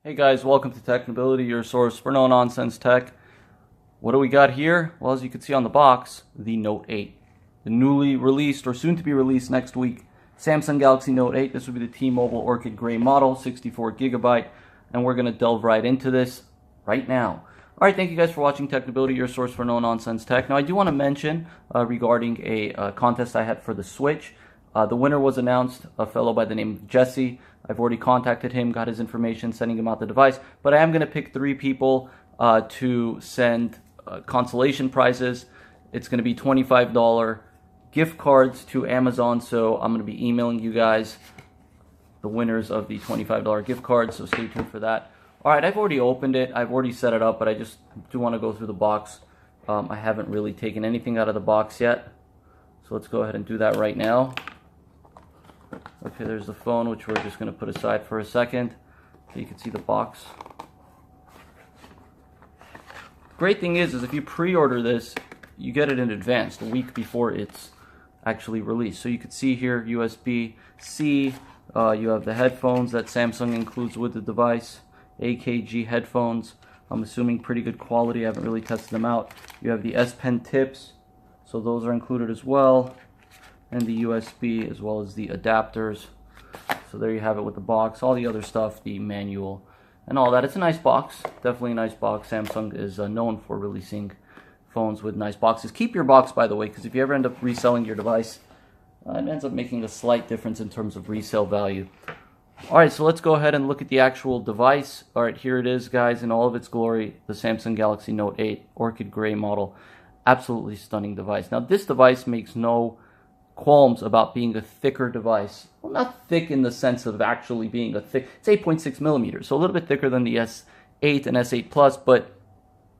Hey guys, welcome to Technibility, your source for no-nonsense tech. What do we got here? Well, as you can see on the box, the Note 8. The newly released, or soon to be released next week, Samsung Galaxy Note 8. This will be the T-Mobile Orchid Gray model, 64GB, and we're going to delve right into this right now. Alright, thank you guys for watching Technibility, your source for no-nonsense tech. Now, I do want to mention regarding a contest I had for the Switch. The winner was announced, a fellow by the name of Jesse. I've already contacted him, got his information, sending him out the device. But I am going to pick 3 people to send consolation prizes. It's going to be $25 gift cards to Amazon. So I'm going to be emailing you guys the winners of the $25 gift cards. So stay tuned for that. All right, I've already opened it. I've already set it up, but I just do want to go through the box. I haven't really taken anything out of the box yet. So let's go ahead and do that right now. Okay, there's the phone, which we're just going to put aside for a second so you can see the box. Great thing is if you pre-order this, you get it in advance, the week before it's actually released. So you can see here, USB-C, you have the headphones that Samsung includes with the device, AKG headphones. I'm assuming pretty good quality. I haven't really tested them out. You have the S Pen tips, so those are included as well. And the USB as well as the adapters. So there you have it with the box, all the other stuff, the manual and all that. It's a nice box, definitely a nice box. Samsung is known for releasing phones with nice boxes. Keep your box, by the way, because if you ever end up reselling your device, it ends up making a slight difference in terms of resale value. Alright, so let's go ahead and look at the actual device. Alright, here it is, guys, in all of its glory, the Samsung Galaxy Note 8 Orchid Gray model. Absolutely stunning device. Now, this device makes no qualms about being a thicker device. Well, not thick in the sense of actually being a thick, it's 8.6 millimeters, so a little bit thicker than the S8 and S8 Plus, but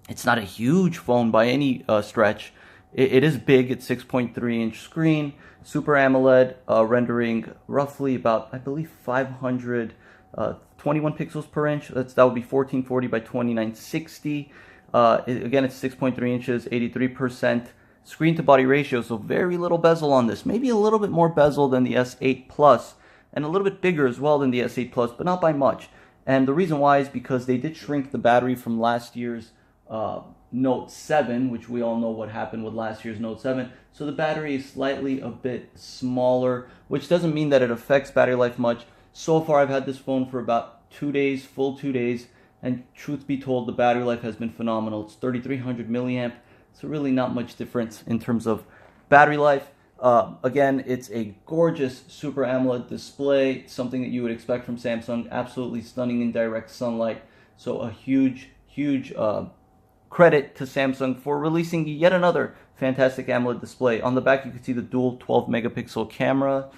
it's not a huge phone by any stretch. It is big. It's 6.3-inch screen, Super Amoled, rendering roughly about, I believe, 521 pixels per inch. That would be 1440 by 2960. Again, it's 6.3 inches, 83% screen to body ratio, so very little bezel on this. Maybe a little bit more bezel than the S8 Plus, and a little bit bigger as well than the S8 Plus, but not by much. And the reason why is because they did shrink the battery from last year's Note 7, which we all know what happened with last year's Note 7. So the battery is slightly a bit smaller, which doesn't mean that it affects battery life much. So far, I've had this phone for about 2 days, full 2 days, and truth be told, the battery life has been phenomenal. It's 3,300 milliamp. So really not much difference in terms of battery life. Again, it's a gorgeous Super AMOLED display, something that you would expect from Samsung. Absolutely stunning in direct sunlight. So a huge credit to Samsung for releasing yet another fantastic AMOLED display. On the back, you can see the dual 12-megapixel camera.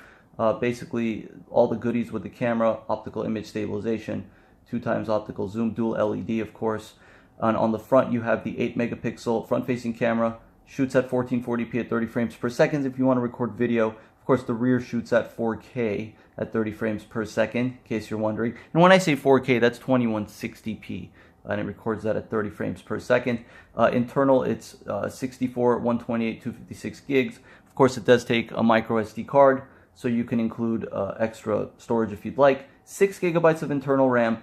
Basically, all the goodies with the camera, optical image stabilization, 2x optical zoom, dual LED, of course. And on the front, you have the 8-megapixel front-facing camera, shoots at 1440p at 30 frames per second if you want to record video. Of course, the rear shoots at 4K at 30 frames per second, in case you're wondering. And when I say 4K, that's 2160p, and it records that at 30 frames per second. Internal, it's 64, 128, 256 gigs. Of course, it does take a micro SD card, so you can include extra storage if you'd like. 6 gigabytes of internal RAM.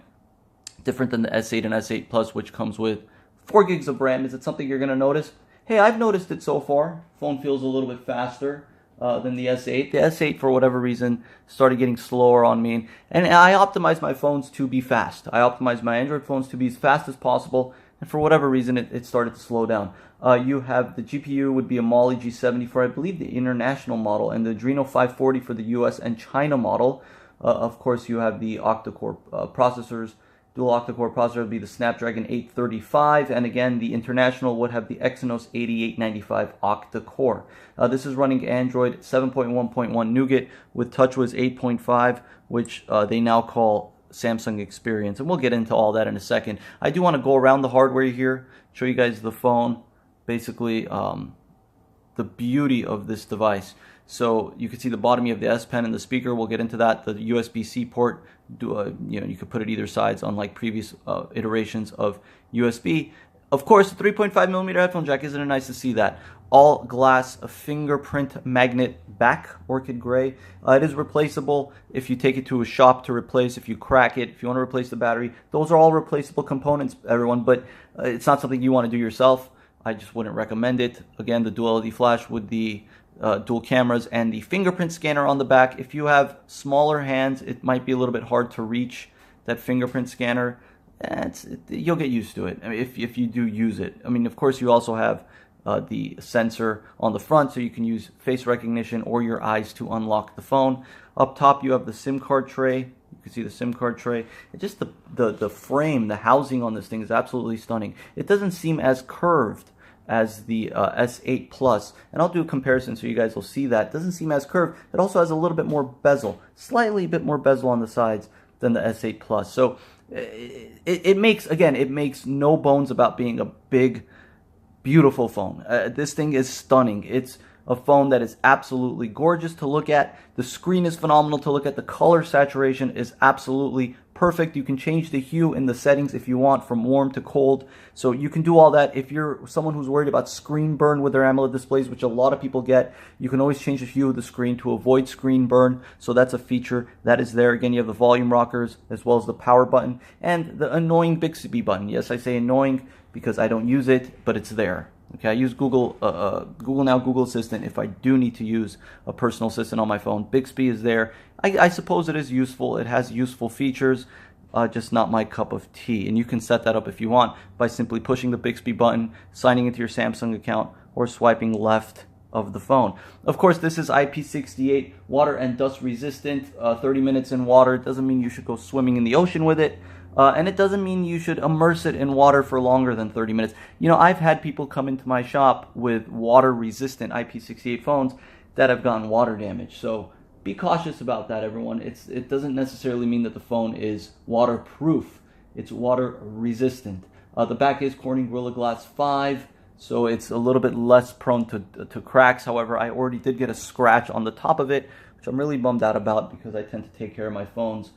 Different than the S8 and S8 Plus, which comes with 4 gigs of RAM. Is it something you're going to notice? Hey, I've noticed it so far. Phone feels a little bit faster than the S8. The S8, for whatever reason, started getting slower on me. And I optimize my phones to be fast. I optimize my Android phones to be as fast as possible. And for whatever reason, it started to slow down. You have the GPU would be a Mali G70 for, I believe, the international model, and the Adreno 540 for the US and China model. Of course, you have the octa-core processors. Dual octa-core processor would be the Snapdragon 835, and again, the international would have the Exynos 8895 octa-core. This is running Android 7.1.1 Nougat with TouchWiz 8.5, which they now call Samsung Experience, and we'll get into all that in a second. I do want to go around the hardware here, show you guys the phone, basically the beauty of this device. So you can see the bottom, you have the S Pen and the speaker. We'll get into that. The USB-C port, you could put it either sides, unlike previous iterations of USB. Of course, the 3.5mm headphone jack, isn't it nice to see that? All glass fingerprint magnet back, orchid gray. It is replaceable if you take it to a shop to replace, if you crack it, if you want to replace the battery. Those are all replaceable components, everyone, but it's not something you want to do yourself. I just wouldn't recommend it. Again, the dual LED flash with the dual cameras and the fingerprint scanner on the back. If you have smaller hands, it might be a little bit hard to reach that fingerprint scanner. You'll get used to it, I mean, if you do use it. I mean, of course, you also have the sensor on the front, so you can use face recognition or your eyes to unlock the phone. Up top, you have the SIM card tray. You can see the SIM card tray. It's just the frame, the housing on this thing is absolutely stunning. It doesn't seem as curved as the S8 Plus, and I'll do a comparison so you guys will see that. It doesn't seem as curved. It also has a little bit more bezel, slightly a bit more bezel on the sides than the S8 Plus. So it makes no bones about being a big, beautiful phone. This thing is stunning. It's a phone that is absolutely gorgeous to look at. The screen is phenomenal to look at. The color saturation is absolutely perfect. You can change the hue in the settings if you want from warm to cold. So you can do all that. If you're someone who's worried about screen burn with their AMOLED displays, which a lot of people get, you can always change the hue of the screen to avoid screen burn. So that's a feature that is there. Again, you have the volume rockers as well as the power button and the annoying Bixby button. Yes, I say annoying because I don't use it, but it's there. Okay, I use Google Now, Google Assistant if I do need to use a personal assistant on my phone. Bixby is there. I suppose it is useful. It has useful features, just not my cup of tea. And you can set that up if you want by simply pushing the Bixby button, signing into your Samsung account, or swiping left of the phone. Of course, this is IP68, water and dust resistant. 30 minutes in water doesn't mean you should go swimming in the ocean with it. And it doesn't mean you should immerse it in water for longer than 30 minutes. You know, I've had people come into my shop with water-resistant IP68 phones that have gotten water damage. So be cautious about that, everyone. It doesn't necessarily mean that the phone is waterproof. It's water-resistant. The back is Corning Gorilla Glass 5, so it's a little bit less prone to cracks. However, I already did get a scratch on the top of it, which I'm really bummed out about because I tend to take care of my phones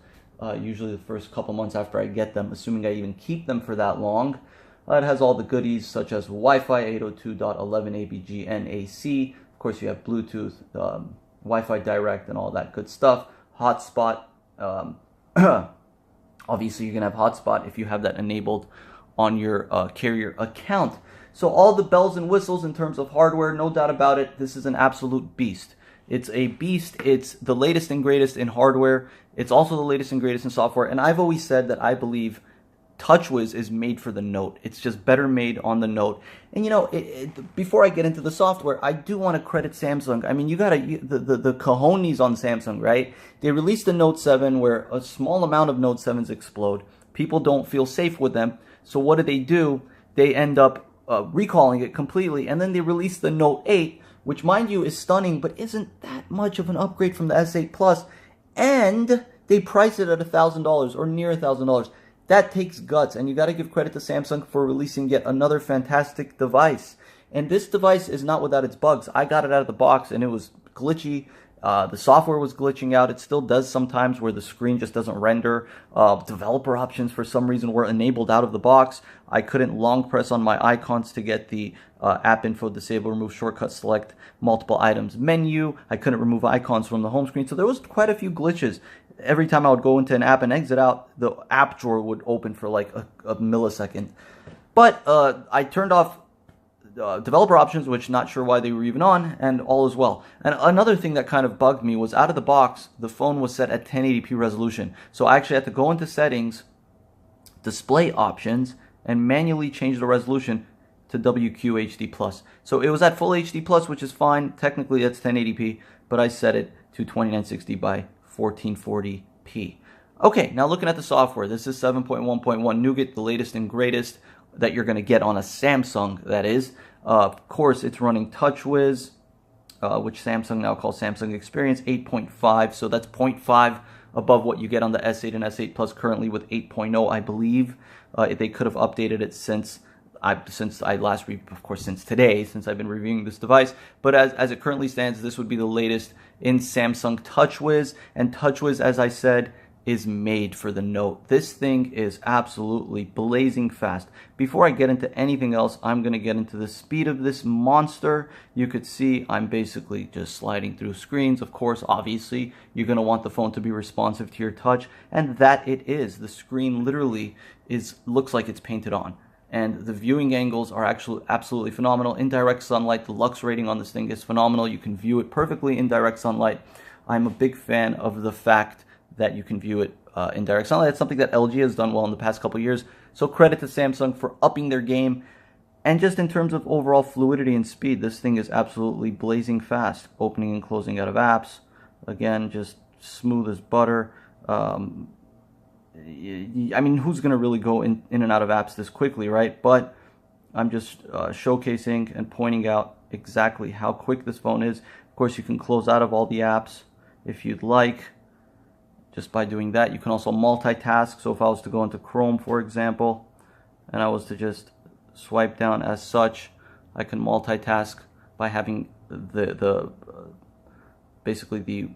usually the first couple months after I get them, assuming I even keep them for that long. It has all the goodies such as Wi-Fi 802.11 ABG NAC. Of course, you have Bluetooth, Wi-Fi Direct, and all that good stuff. Hotspot. Obviously, you can have hotspot if you have that enabled on your carrier account. So all the bells and whistles in terms of hardware, no doubt about it, this is an absolute beast. It's a beast. It's the latest and greatest in hardware. It's also the latest and greatest in software. And I've always said that I believe TouchWiz is made for the Note. It's just better made on the Note. And you know, before I get into the software, I do want to credit Samsung. I mean, you got the cojones on Samsung, right? They released the Note 7 where a small amount of Note 7s explode. People don't feel safe with them. So what do? They end up recalling it completely. And then they released the Note 8, which, mind you, is stunning, but isn't that much of an upgrade from the S8 Plus. And they price it at $1,000 or near $1,000. That takes guts, and you got to give credit to Samsung for releasing yet another fantastic device. And this device is not without its bugs. I got it out of the box, and it was glitchy. The software was glitching out. It still does sometimes where the screen just doesn't render. Developer options for some reason were enabled out of the box. I couldn't long press on my icons to get the app info, disable, remove, shortcut, select multiple items menu. I couldn't remove icons from the home screen. So there was quite a few glitches. Every time I would go into an app and exit out, the app drawer would open for like a millisecond. But I turned off developer options, which not sure why they were even on, and all is well. And another thing that kind of bugged me was out of the box, the phone was set at 1080p resolution. So I actually had to go into settings, display options, and manually change the resolution to WQHD+. So it was at full HD+, which is fine. Technically, that's 1080p, but I set it to 2960 by 1440p. Okay, now looking at the software, this is 7.1.1 Nougat, the latest and greatest that you're going to get on a Samsung, that is. Of course, it's running TouchWiz, which Samsung now calls Samsung Experience 8.5, so that's 0.5 above what you get on the S8 and S8 Plus currently with 8.0, I believe. They could have updated it since I last reviewed, of course, since today, since I've been reviewing this device. But as it currently stands, this would be the latest in Samsung TouchWiz. And TouchWiz, as I said, is made for the Note. This thing is absolutely blazing fast. Before I get into anything else, I'm going to get into the speed of this monster. You could see I'm basically just sliding through screens. Of course, obviously, you're going to want the phone to be responsive to your touch, and that it is. The screen literally looks like it's painted on. And the viewing angles are actually absolutely phenomenal. In direct sunlight, the lux rating on this thing is phenomenal. You can view it perfectly in direct sunlight. I'm a big fan of the fact that you can view it in direct sunlight. That's something that LG has done well in the past couple years. So credit to Samsung for upping their game. And just in terms of overall fluidity and speed, this thing is absolutely blazing fast. Opening and closing out of apps. Again, just smooth as butter. I mean, who's going to really go in and out of apps this quickly, right? But I'm just showcasing and pointing out exactly how quick this phone is. Of course, you can close out of all the apps if you'd like. Just by doing that, you can also multitask. So if I was to go into Chrome, for example, and I was to just swipe down as such, I can multitask by having basically the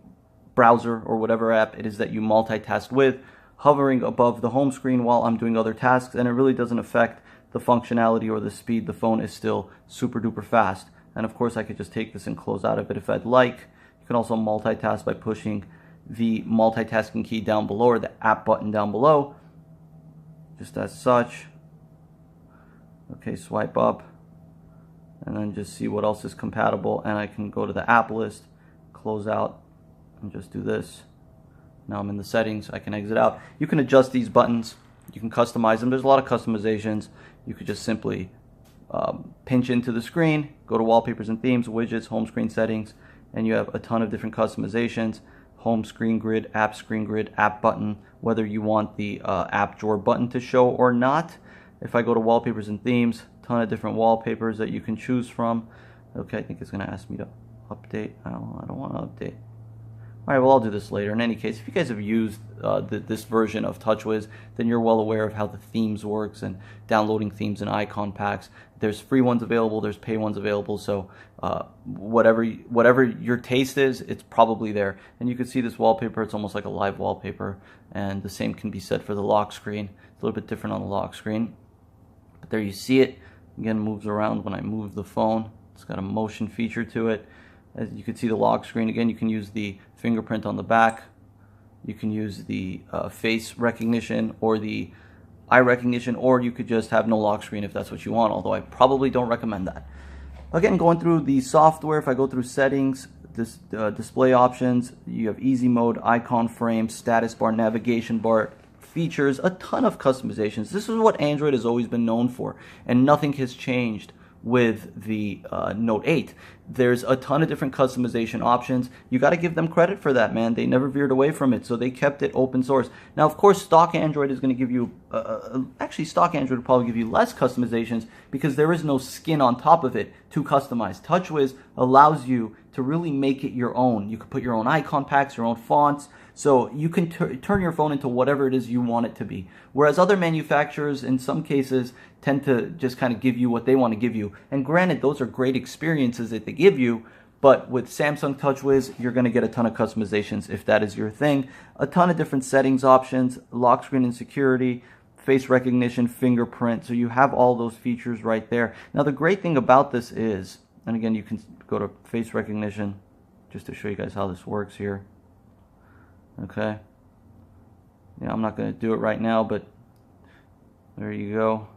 browser or whatever app it is that you multitask with hovering above the home screen while I'm doing other tasks, and it really doesn't affect the functionality or the speed. The phone is still super duper fast. And of course, I could just take this and close out of it if I'd like. You can also multitask by pushing the multitasking key down below, or the app button down below, just as such. Okay, swipe up and then just see what else is compatible, and I can go to the app list, close out, and just do this. Now I'm in the settings. I can exit out. You can adjust these buttons, you can customize them. There's a lot of customizations. You could just simply pinch into the screen, go to wallpapers and themes, widgets, home screen settings, and you have a ton of different customizations. Home screen grid, app button, whether you want the app drawer button to show or not. If I go to wallpapers and themes, ton of different wallpapers that you can choose from. Okay, I think it's going to ask me to update. I don't want to update. All right, well, I'll do this later. In any case, if you guys have used this version of TouchWiz, then you're well aware of how the themes works and downloading themes and icon packs. There's free ones available, there's pay ones available, so whatever your taste is, it's probably there. And you can see this wallpaper, it's almost like a live wallpaper, and the same can be said for the lock screen. It's a little bit different on the lock screen, but there you see it. Again, moves around when I move the phone. It's got a motion feature to it. As you can see the lock screen, again, you can use the fingerprint on the back. You can use the face recognition or the eye recognition, or you could just have no lock screen if that's what you want, although I probably don't recommend that. Again, going through the software, if I go through settings, display options, you have easy mode, icon frame, status bar, navigation bar, features, a ton of customizations. This is what Android has always been known for, and nothing has changed with the Note 8. There's a ton of different customization options. You got to give them credit for that, man. They never veered away from it, so they kept it open source. Now, of course, stock Android is going to give you, actually, stock Android will probably give you less customizations because there is no skin on top of it to customize. TouchWiz allows you to really make it your own. You can put your own icon packs, your own fonts, so you can turn your phone into whatever it is you want it to be. Whereas other manufacturers, in some cases, tend to just kind of give you what they want to give you. And granted, those are great experiences that they give you, but with Samsung TouchWiz, you're going to get a ton of customizations if that is your thing. A ton of different settings options, lock screen and security, face recognition, fingerprint. So you have all those features right there. Now, the great thing about this is, and again, you can go to face recognition just to show you guys how this works here. Okay. Yeah, I'm not going to do it right now, but there you go.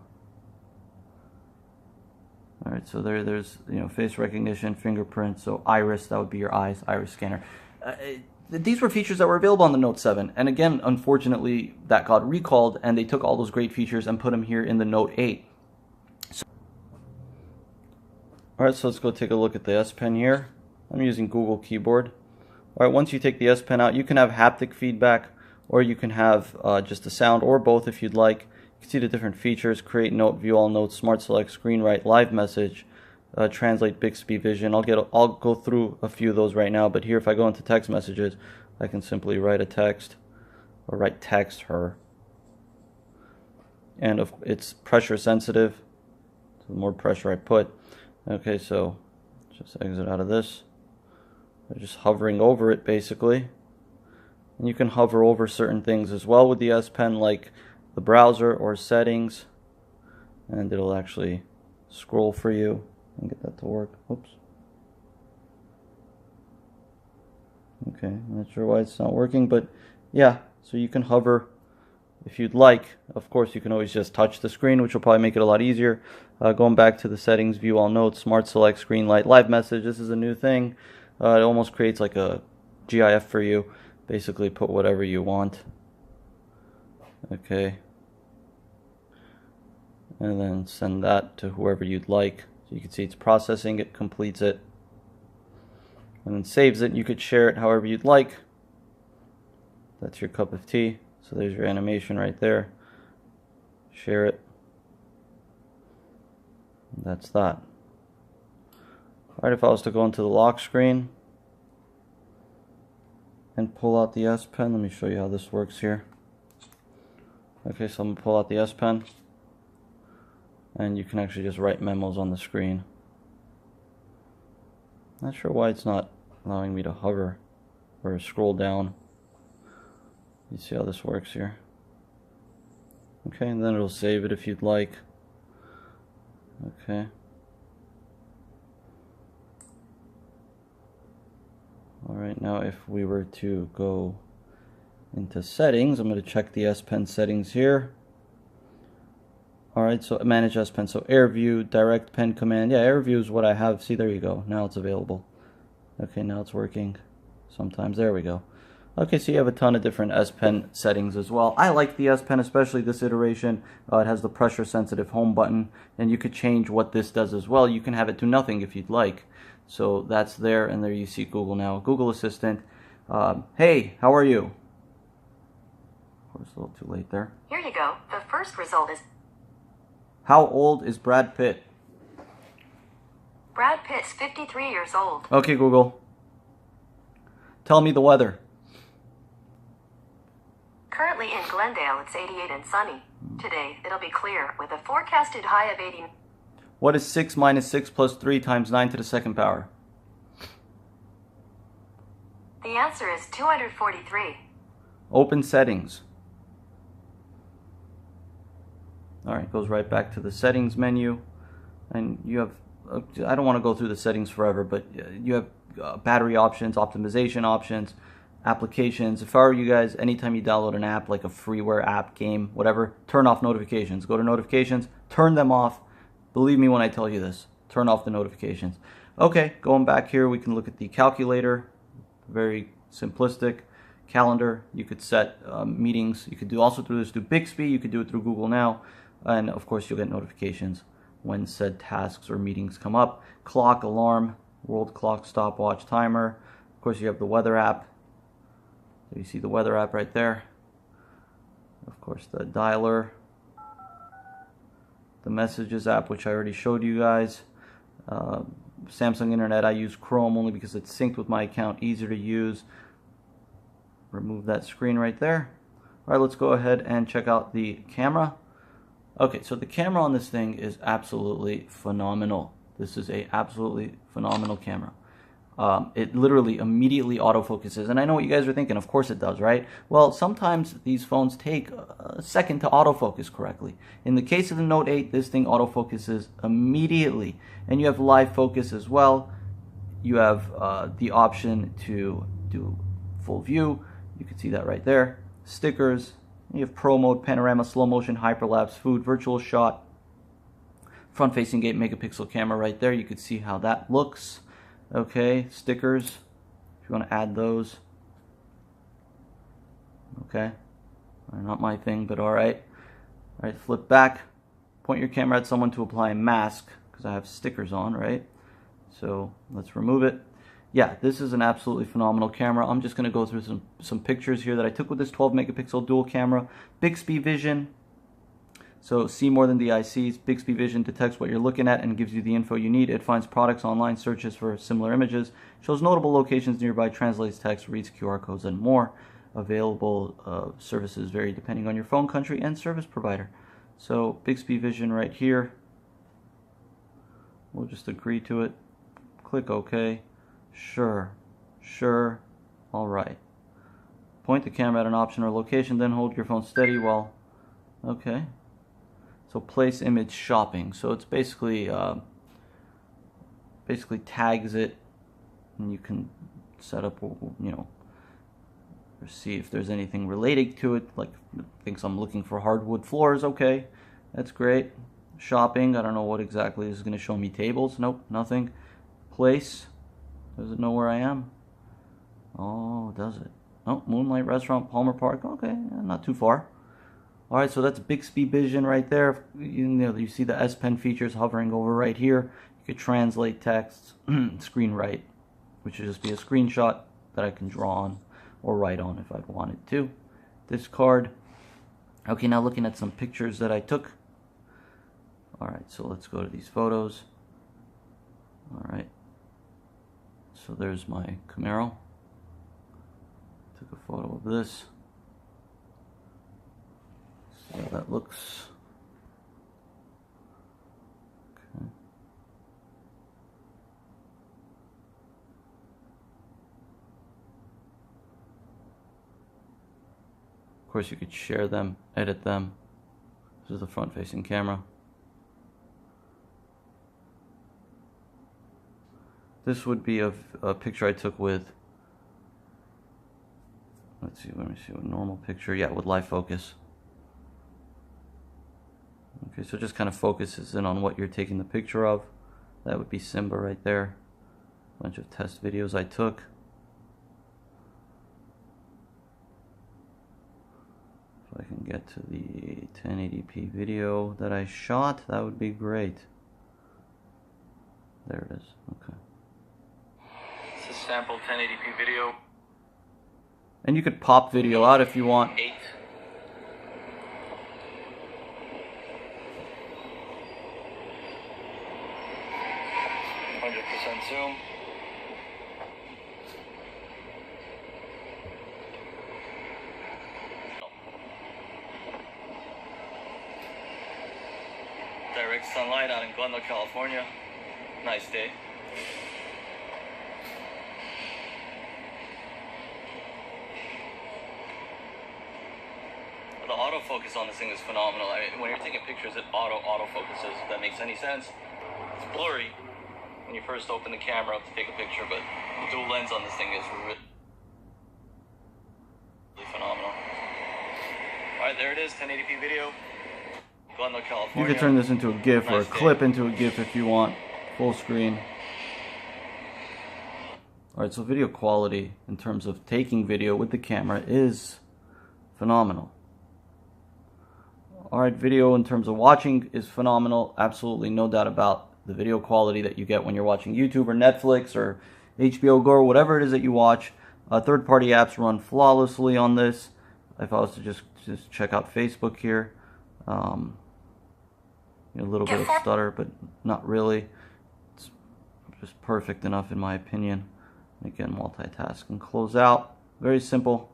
All right, so there's face recognition, fingerprint, so iris, that would be your eyes, iris scanner. These were features that were available on the Note 7, and again, unfortunately, that got recalled, and they took all those great features and put them here in the Note 8. All right, so let's go take a look at the S Pen here. I'm using Google Keyboard. All right, once you take the S Pen out, you can have haptic feedback, or you can have just a sound, or both if you'd like. You can see the different features: create note, view all notes, smart select, screen write, live message, translate, Bixby Vision. I'll go through a few of those right now, but here if I go into text messages, I can simply write a text, or write text her. And it's pressure sensitive, so the more pressure I put. Okay, so just exit out of this. I'm just hovering over it basically. And you can hover over certain things as well with the S Pen, like the browser or settings, and it'll actually scroll for you and get that to work. Oops. Okay, I'm not sure why it's not working, but yeah, so you can hover if you'd like. Of course, you can always just touch the screen, which will probably make it a lot easier. Going back to the settings, view all notes, smart select, screen light, live message. This is a new thing. It almost creates like a GIF for you. Basically, put whatever you want. Okay. And then send that to whoever you'd like. So you can see it's processing it, completes it, and then saves it. You could share it however you'd like. That's your cup of tea. So there's your animation right there. Share it. That's that. Alright, if I was to go into the lock screen and pull out the S Pen, let me show you how this works here. Okay, so I'm going to pull out the S Pen, and you can actually just write memos on the screen. Not sure why it's not allowing me to hover or scroll down. You see how this works here. Okay, and then it'll save it if you'd like. Okay. Alright, now if we were to go into settings, I'm going to check the S Pen settings here. Alright, so manage S Pen. So air view, direct pen command. Yeah, air view is what I have. See, there you go. Now it's available. Okay, now it's working. Sometimes. There we go. Okay, so you have a ton of different S Pen settings as well. I like the S Pen, especially this iteration. It has the pressure sensitive home button, and you could change what this does as well. You can have it do nothing if you'd like. So that's there, and there you see Google now. Google Assistant. Hey, how are you? Of course, a little too late there. Here you go. The first result is... How old is Brad Pitt? Brad Pitt's 53 years old. Okay, Google. Tell me the weather. Currently in Glendale, it's 88 and sunny. Today, it'll be clear with a forecasted high of 80. What is 6 minus 6 plus 3 times 9 to the second power? The answer is 243. Open settings. Alright, goes right back to the settings menu. And you have, I don't want to go through the settings forever, but you have battery options, optimization options, applications. If I were you guys, anytime you download an app, like a freeware app, game, whatever, turn off notifications. Go to notifications, turn them off. Believe me when I tell you this. Turn off the notifications. Okay, going back here, we can look at the calculator. Very simplistic. Calendar, you could set meetings. You could do also through this through Bixby. You could do it through Google Now. And of course, you'll get notifications when said tasks or meetings come up. Clock, alarm, world clock, stopwatch, timer. Of course, you have the weather app. So you see the weather app right there. Of course, the dialer. The messages app, which I already showed you guys. Samsung Internet, I use Chrome only because it's synced with my account, easier to use. Remove that screen right there. All right, let's go ahead and check out the camera. Okay, so the camera on this thing is absolutely phenomenal. This is a absolutely phenomenal camera. It literally immediately autofocuses, and I know what you guys are thinking. Of course it does, right? Well, sometimes these phones take a second to autofocus correctly. In the case of the Note 8, this thing autofocuses immediately, and you have live focus as well. You have the option to do full view. You can see that right there. Stickers. You have Pro Mode, Panorama, Slow Motion, Hyperlapse, Food, Virtual Shot, Front-facing 8 megapixel camera right there. You can see how that looks. Okay, stickers, if you want to add those. Okay, not my thing, but alright. Alright, flip back. Point your camera at someone to apply a mask, because I have stickers on, right? So let's remove it. Yeah, this is an absolutely phenomenal camera. I'm just going to go through some pictures here that I took with this 12 megapixel dual camera. Bixby Vision. So see more than the eye sees. Bixby Vision detects what you're looking at and gives you the info you need. It finds products online, searches for similar images, shows notable locations nearby, translates text, reads QR codes, and more. Available services vary depending on your phone, country, and service provider. So Bixby Vision right here. We'll just agree to it. Click OK. Sure. Sure. All right. Point the camera at an option or location, then hold your phone steady while... Okay. So place image shopping. So it's basically tags it, and you can set up, you know, or see if there's anything related to it, like thinks I'm looking for hardwood floors. Okay, that's great. Shopping, I don't know what exactly is going to show me. Tables, nope, nothing. Place, does it know where I am? Oh, does it? Oh, Moonlight Restaurant, Palmer Park. Okay, not too far. All right, so that's Bixby Vision right there. You know, you see the S Pen features hovering over right here. You could translate text, screen write, which would just be a screenshot that I can draw on or write on if I wanted to. Discard. Okay, now looking at some pictures that I took. All right, so let's go to these photos. All right, so there's my Camaro. Took a photo of this. See how that looks. Okay. Of course, you could share them, edit them. This is the front-facing camera. This would be a picture I took with, let's see, let me see, a normal picture, yeah, with live focus. Okay, so it just kind of focuses in on what you're taking the picture of. That would be Simba right there. A bunch of test videos I took. If I can get to the 1080p video that I shot, that would be great. There it is, okay. This is sample 1080p video. And you could pop video out if you want. 8. Zoom. Direct sunlight out in Glendale, California. Nice day. The autofocus on this thing is phenomenal. I mean, when you're taking pictures, it autofocuses, if that makes any sense. It's blurry when you first open the camera up to take a picture, but the dual lens on this thing is really phenomenal. Alright, there it is, 1080p video. Glendale, California. You could turn this into a GIF or a clip into a GIF if you want. Full screen. Alright, so video quality in terms of taking video with the camera is phenomenal. Alright, video in terms of watching is phenomenal. Absolutely no doubt about the video quality that you get when you're watching YouTube or Netflix or HBO Go or whatever it is that you watch. Third-party apps run flawlessly on this. If I was to just check out Facebook here, a little bit of stutter, but not really. It's just perfect enough in my opinion. Again, multitask and close out. Very simple.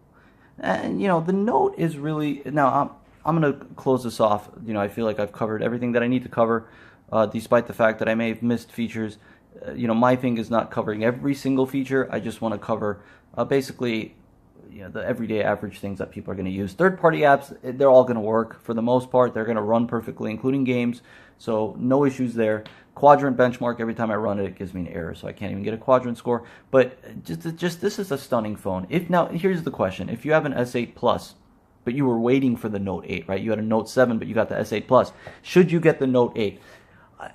And the Note is really, now I'm going to close this off. I feel like I've covered everything that I need to cover. Despite the fact that I may have missed features, my thing is not covering every single feature. I just want to cover basically the everyday average things that people are going to use. Third-party apps, they're all going to work for the most part. They're going to run perfectly, including games, so no issues there. Quadrant benchmark, every time I run it, it gives me an error, so I can't even get a quadrant score. But just this is a stunning phone. Now, here's the question. If you have an S8 Plus, but you were waiting for the Note 8, right? You had a Note 7, but you got the S8 Plus. Should you get the Note 8?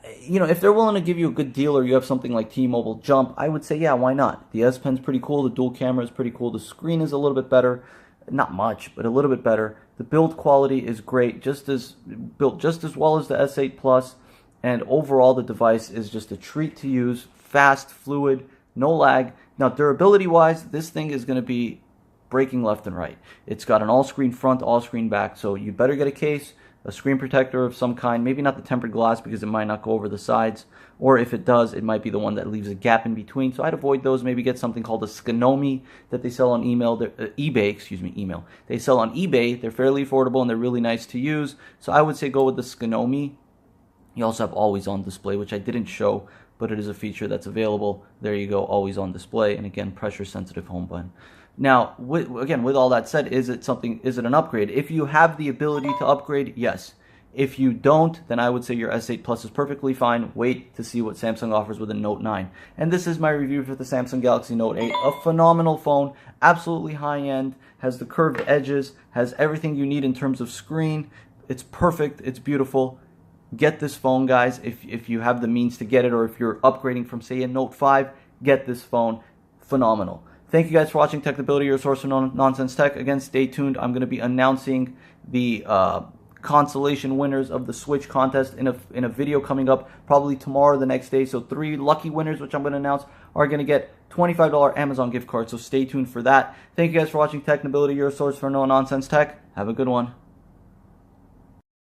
If they're willing to give you a good deal or you have something like T-Mobile Jump, I would say, yeah, why not? The S Pen's pretty cool. The dual camera is pretty cool. The screen is a little bit better. Not much, but a little bit better. The build quality is great, built just as well as the S8 Plus. And overall, the device is just a treat to use. Fast, fluid, no lag. Now, durability-wise, this thing is going to be breaking left and right. It's got an all-screen front, all-screen back, so you better get a case, a screen protector of some kind, maybe not the tempered glass because it might not go over the sides, or if it does, it might be the one that leaves a gap in between, so I'd avoid those. Maybe get something called a Skinomi that they sell on eBay. They sell on eBay. They're fairly affordable and they're really nice to use, so I would say go with the Skinomi. You also have always on display, which I didn't show, but it is a feature that's available. There you go, always on display, and again, pressure sensitive home button. Now, with all that said, is it an upgrade? If you have the ability to upgrade, yes. If you don't, then I would say your S8 Plus is perfectly fine. Wait to see what Samsung offers with a Note 9. And this is my review for the Samsung Galaxy Note 8. A phenomenal phone, absolutely high-end, has the curved edges, has everything you need in terms of screen. It's perfect, it's beautiful. Get this phone, guys, if you have the means to get it, or if you're upgrading from, say, a Note 5, get this phone. Phenomenal. Thank you guys for watching Technibility, your source for nonsense tech. Again, stay tuned. I'm going to be announcing the consolation winners of the Switch contest in a video coming up probably tomorrow or the next day. So 3 lucky winners, which I'm going to announce, are going to get $25 Amazon gift cards. So stay tuned for that. Thank you guys for watching Technibility, your source for no-nonsense tech. Have a good one.